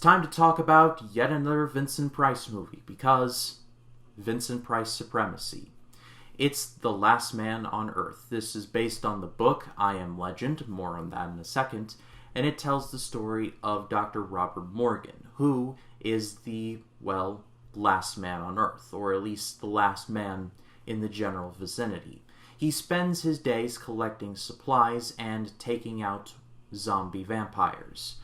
time to talk about yet another Vincent Price movie, because Vincent Price supremacy. It's The Last Man on Earth. This is based on the book I Am Legend, more on that in a second, and it tells the story of Dr. Robert Morgan, who is the, last man on Earth, or at least the last man in the general vicinity. He spends his days collecting supplies and taking out zombie vampires.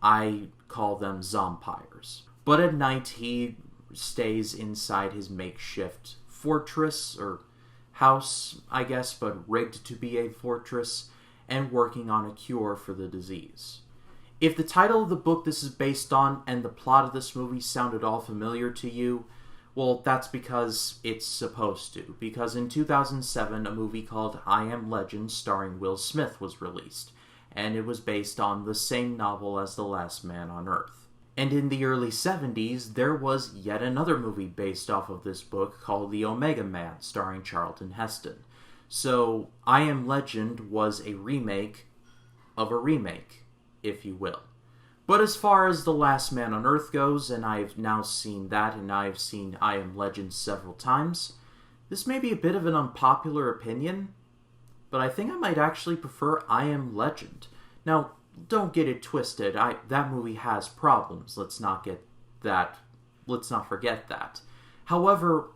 I call them Zompires. But at night, he stays inside his makeshift fortress, or house, I guess, but rigged to be a fortress, and working on a cure for the disease. If the title of the book this is based on and the plot of this movie sounded all familiar to you, well, that's because it's supposed to. Because in 2007, a movie called I Am Legend starring Will Smith was released, and it was based on the same novel as The Last Man on Earth. And in the early 70s, there was yet another movie based off of this book called The Omega Man, starring Charlton Heston. So, I Am Legend was a remake of a remake, if you will. But as far as The Last Man on Earth goes, and I've now seen that, and I've seen I Am Legend several times, this may be a bit of an unpopular opinion, but I think I might actually prefer I Am Legend. Now, don't get it twisted. That movie has problems. Let's not forget that. However,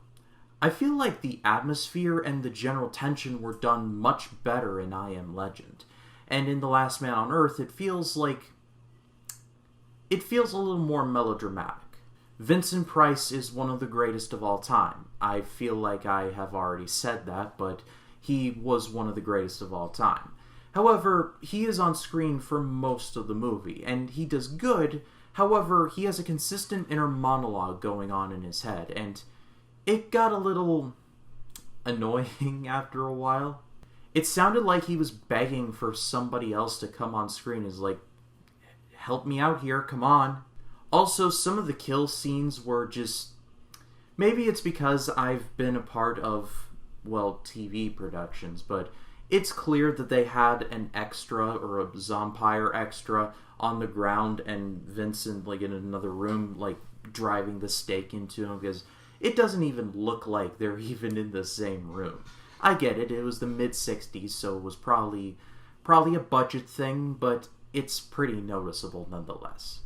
I feel like the atmosphere and the general tension were done much better in I Am Legend. And in The Last Man on Earth, it feels a little more melodramatic. Vincent Price is one of the greatest of all time. I feel like I have already said that, but he was one of the greatest of all time. However, he is on screen for most of the movie, and he does good. However, he has a consistent inner monologue going on in his head, and it got a little annoying after a while. It sounded like he was begging for somebody else to come on screen. He's like, help me out here, come on. Also, some of the kill scenes were just... Maybe it's because I've been a part of, TV productions, but it's clear that they had an extra, or a Zompire extra, on the ground, and Vincent, in another room, driving the stake into him, because it doesn't even look like they're even in the same room. I get it, it was the mid-60s, so it was probably a budget thing, but it's pretty noticeable nonetheless.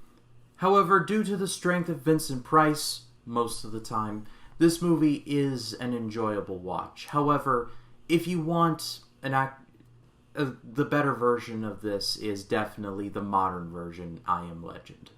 However, due to the strength of Vincent Price, most of the time, this movie is an enjoyable watch. However, if you want the better version of this is definitely the modern version, I Am Legend.